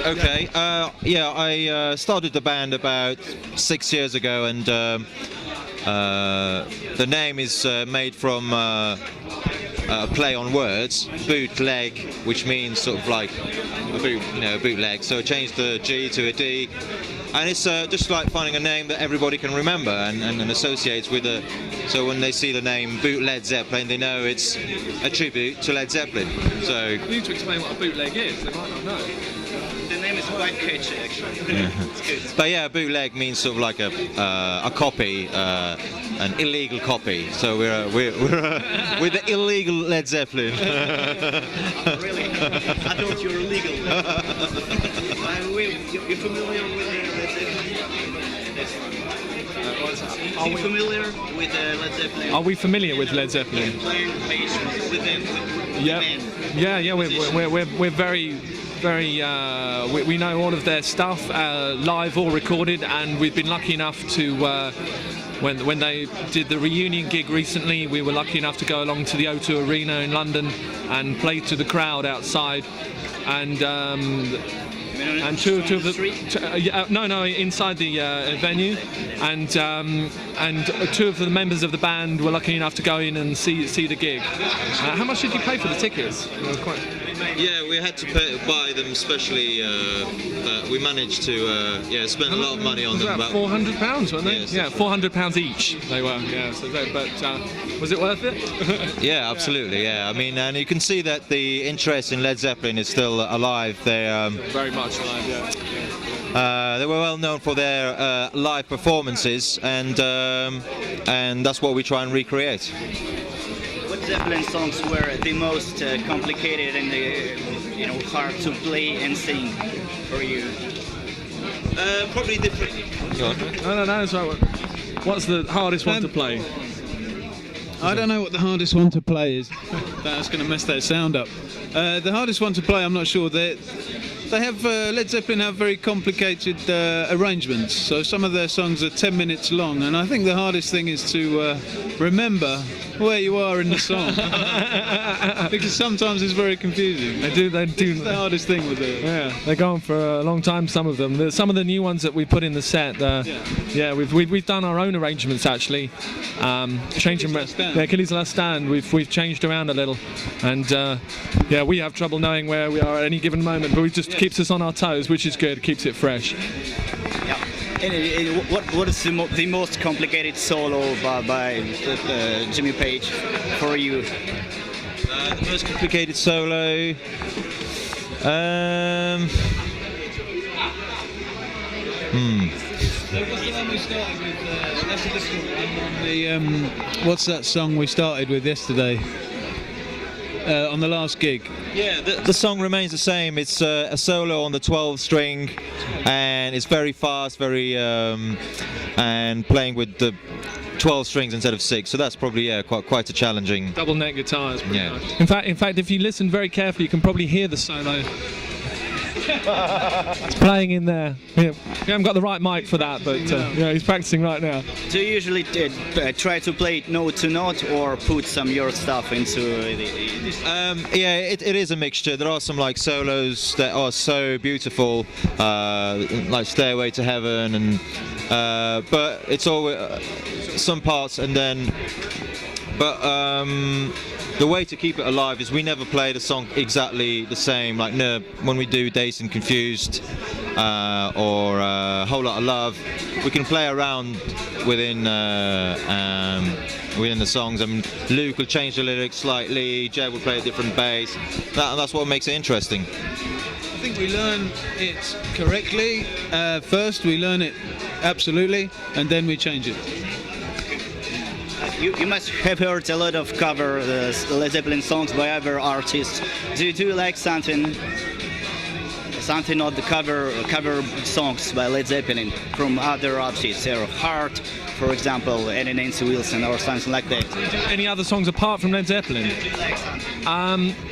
Okay. Yeah, I started the band about 6 years ago, and the name is made from a play on words, bootleg, which means sort of like a boot, a bootleg. So I changed the G to a D, and it's just like finding a name that everybody can remember and associates with a. So when they see the name Boot Led Zeppelin, they know it's a tribute to Led Zeppelin. So you need to explain what a bootleg is. They might not know. The name is quite catchy, actually. It's good. But yeah, bootleg means sort of like a copy, an illegal copy. So we're the illegal Led Zeppelin. Really? I thought you were illegal. You're familiar with Led Zeppelin? Are you familiar with Led Zeppelin? Are we familiar with Led Zeppelin? Playing bass with them? Yeah. We're very. We know all of their stuff, live or recorded, and we've been lucky enough to, when they did the reunion gig recently, we were lucky enough to go along to the O2 Arena in London and play to the crowd outside, and two of the inside the venue, and two of the members of the band were lucky enough to go in and see the gig. How much did you pay for the tickets? Yeah, we had to buy them specially. We managed to spend a lot of money on them. About £400, weren't they? Yes, yeah, £400 each. They were. Yeah. So but was it worth it? Yeah, absolutely. Yeah, I mean, and you can see that the interest in Led Zeppelin is still alive. They very much alive. Yeah. They were well known for their live performances, and that's what we try and recreate. What Zeppelin songs were the most complicated and hard to play and sing for you? Probably different. No, it's right. What's the hardest one to play? I don't know what the hardest one to play is. That's going to mess that sound up. The hardest one to play, I'm not sure. They have Led Zeppelin have very complicated arrangements. So some of their songs are 10 minutes long, and I think the hardest thing is to remember where you are in the song, because sometimes it's very confusing. They do. It's the hardest thing with it. Yeah, they go on for a long time. Some of them. Some of the new ones that we put in the set. We've done our own arrangements actually. Changed them. Yeah, Achilles' Last Stand. We've changed around a little, and we have trouble knowing where we are at any given moment. But we just keeps us on our toes, which is good. Keeps it fresh. Yeah. And what is the most complicated solo by Jimmy Page for you? The most complicated solo. What's that song we started with yesterday? On the last gig. Yeah, the song remains the same. It's a solo on the 12 string, and it's very fast, and playing with the 12 strings instead of 6. So that's probably quite a challenging. Double neck guitars. Yeah. Nice. In fact, if you listen very carefully, you can probably hear the solo. It's playing in there. We haven't got the right mic for that, but he's practicing right now. Do you usually try to play it note to note, or put some your stuff into this? It is a mixture. There are some like solos that are so beautiful, like Stairway to Heaven, and but it's always some parts, and then the way to keep it alive is we never play the song exactly the same. Like when we do Dazed and Confused or Whole Lot of Love, we can play around within the songs. I mean, Luke will change the lyrics slightly, Jed will play a different bass. That's what makes it interesting. I think we learn it correctly. First we learn it absolutely, and then we change it. You must have heard a lot of cover Led Zeppelin songs by other artists. Do you like something of the cover songs by Led Zeppelin from other artists, or Heart, for example, and Nancy Wilson or something like that? Any other songs apart from Led Zeppelin?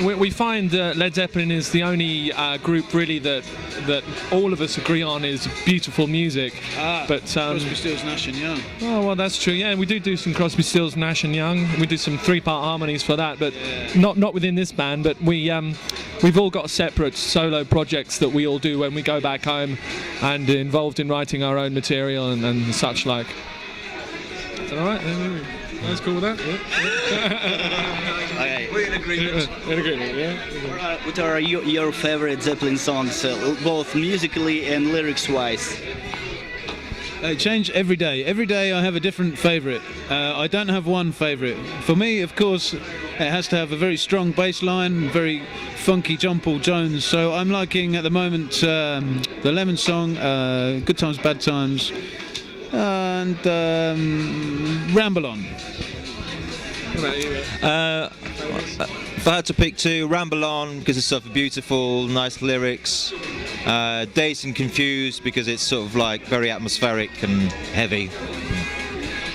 We find Led Zeppelin is the only group really that all of us agree on is beautiful music. But Crosby, Stills, Nash and Young. Oh well, that's true. Yeah, we do some Crosby, Stills, Nash and Young. We do some 3-part harmonies for that, but not within this band. But we we've all got separate solo projects that we all do when we go back home, and involved in writing our own material and such like. Is that all right? That's cool with that. Okay. We're in agreement. In agreement, yeah. What are your favorite Zeppelin songs, both musically and lyrics-wise? They change every day. Every day I have a different favourite. I don't have one favourite. For me, of course, it has to have a very strong bass line, very funky John Paul Jones. So I'm liking at the moment the Lemon Song, Good Times, Bad Times, and Ramble On. If I had to pick two, Ramble On because it's sort of beautiful, nice lyrics. Dazed and Confused because it's sort of like very atmospheric and heavy.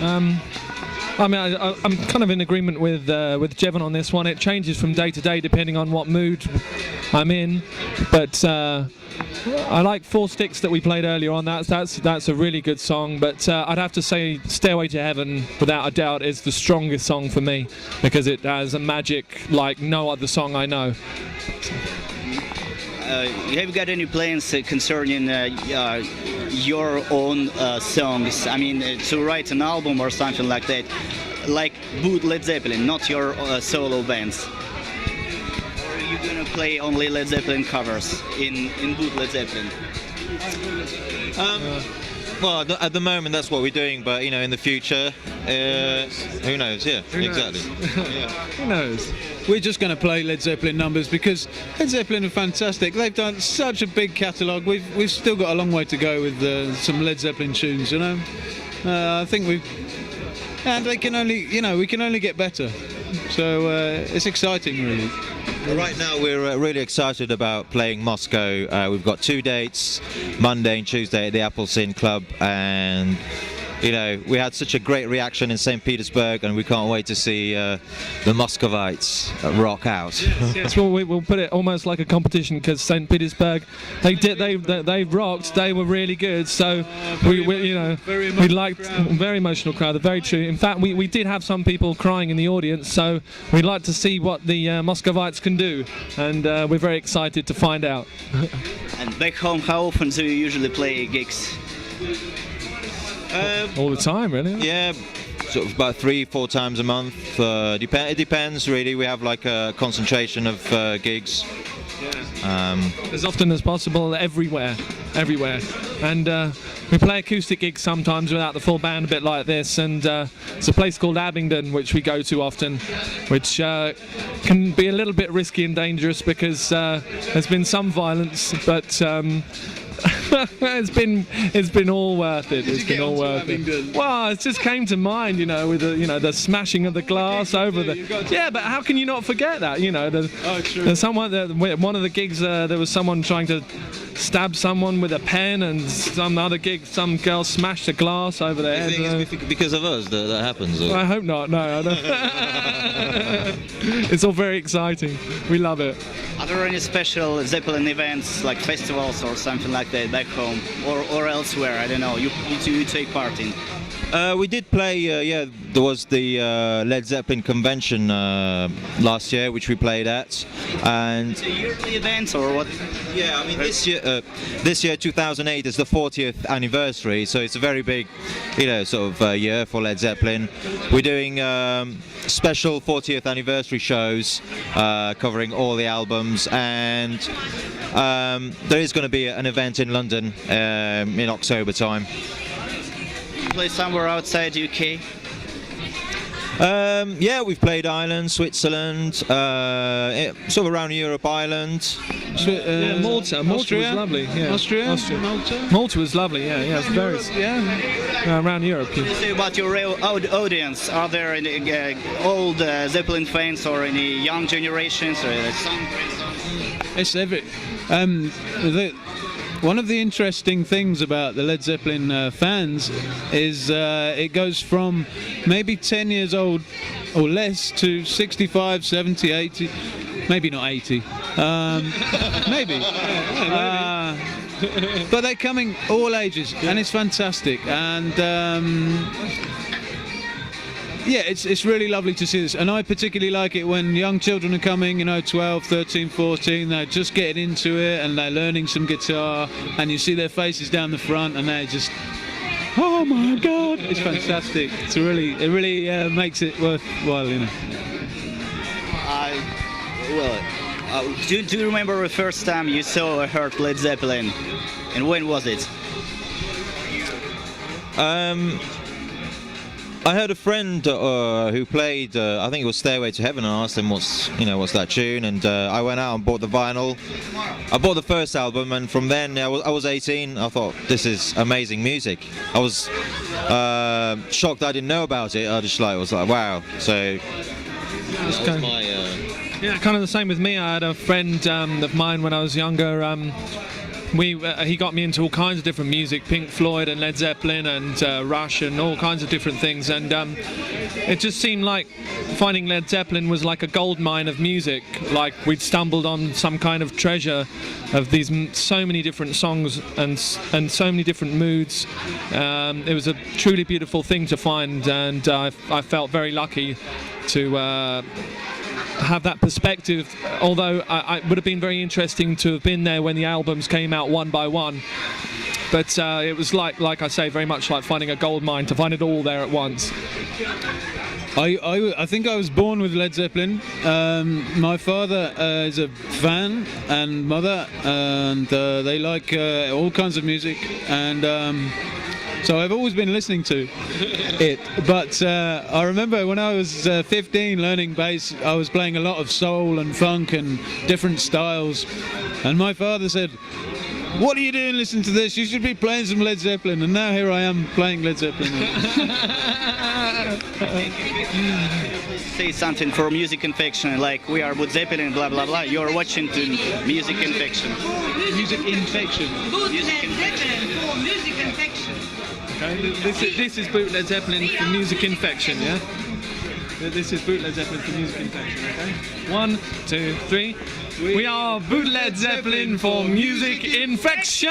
I mean, I'm kind of in agreement with Jevon on this one. It changes from day to day depending on what mood I'm in, but I like Four Sticks that we played earlier on. That's a really good song, but I'd have to say Stairway to Heaven, without a doubt, is the strongest song for me because it has a magic like no other song I know. Have you got any plans concerning your own songs? I mean, to write an album or something like that, like Boot Led Zeppelin, not your solo bands? Or are you gonna play only Led Zeppelin covers in Boot Led Zeppelin? Well, at the moment that's what we're doing, but you know, in the future, who knows? Yeah, exactly. Yeah. Who knows? We're just going to play Led Zeppelin numbers because Led Zeppelin are fantastic. They've done such a big catalogue. We've still got a long way to go with some Led Zeppelin tunes, you know. I think and they can only, you know, we can only get better. So it's exciting, really. Right now we're really excited about playing Moscow. We've got 2 dates, Monday and Tuesday at the Appleton Club, and you know, we had such a great reaction in St. Petersburg, and we can't wait to see the Muscovites rock out. Yes, well, we'll put it almost like a competition because St. Petersburg, they rocked. They were really good. So we liked very emotional crowd. Very true. In fact, we did have some people crying in the audience. So we'd like to see what the Muscovites can do, and we're very excited to find out. And back home, how often do you usually play gigs? All the time, really. Yeah, sort of about 3-4 times a month. It depends, really. We have like a concentration of gigs. As often as possible, everywhere. And we play acoustic gigs sometimes without the full band, a bit like this. And it's a place called Abingdon, which we go to often, which can be a little bit risky and dangerous because there's been some violence, but it's been all worth it. It's been all worth it. Well, it just came to mind, you know, with the smashing of the glass over the. Yeah, but how can you not forget that? You know, there's someone one of the gigs there was someone trying to stab someone with a pen, and some other gig, some girl smashed a glass over their head. It's because of us that happens? Or? I hope not. No, I don't. It's all very exciting. We love it. Are there any special Zeppelin events, like festivals or something like that, back home or elsewhere? I don't know. You take part in? We did play. Yeah, there was the Led Zeppelin convention last year, which we played at, and it's a yearly event or what? Yeah, I mean this year 2008 is the 40th anniversary, so it's a very big, you know, sort of year for Led Zeppelin. We're doing special 40th anniversary shows covering all the albums, and there is going to be an event in London in October time. Play somewhere outside UK? Yeah, we've played Ireland, Switzerland, sort of around Europe, Ireland. Yeah, Malta Austria? was lovely. Yeah. Austria? Malta was lovely. Yeah, it's very. Around Europe. What do you say about your audience? Are there any old Zeppelin fans or any young generations? Or It's one of the interesting things about the Led Zeppelin fans is it goes from maybe 10 years old or less to 65, 70, 80, maybe not 80, maybe. But they're coming all ages, and it's fantastic. And yeah, it's really lovely to see this, and I particularly like it when young children are coming, 12, 13, 14, they're just getting into it and they're learning some guitar, and you see their faces down the front and they're just, oh my god, it's fantastic. It really makes it worthwhile, Do you remember the first time you saw or heard Led Zeppelin, and when was it? I heard a friend who played, I think it was Stairway to Heaven, and I asked him what's that tune, and I went out and bought the vinyl. I bought the first album, and from then I was 18. I thought, this is amazing music. I was shocked I didn't know about it. I just was like, wow. So that was my. Yeah, kind of the same with me. I had a friend of mine when I was younger. He got me into all kinds of different music, Pink Floyd and Led Zeppelin and Rush and all kinds of different things, and it just seemed like finding Led Zeppelin was like a gold mine of music, like we'd stumbled on some kind of treasure of these so many different songs and so many different moods. It was a truly beautiful thing to find, and I felt very lucky to have that perspective, although it would have been very interesting to have been there when the albums came out one by one, but it was like I say, very much like finding a gold mine, to find it all there at once. I think I was born with Led Zeppelin. My father is a fan, and mother, and they like all kinds of music, and so I've always been listening to it. But I remember when I was 15 learning bass, I was playing a lot of soul and funk and different styles, and my father said, "What are you doing listening to this? You should be playing some Led Zeppelin." And now here I am playing Led Zeppelin. Say something for Music Infection, like we are with Zeppelin, blah blah blah. You're watching to Music Infection. Music Infection. Music Infection. Music Infection. Okay. This is Boot Led Zeppelin for Music Infection, yeah? This is Boot Led Zeppelin for Music Infection, okay? 1, 2, 3. We are Boot Led Zeppelin for Music Infection!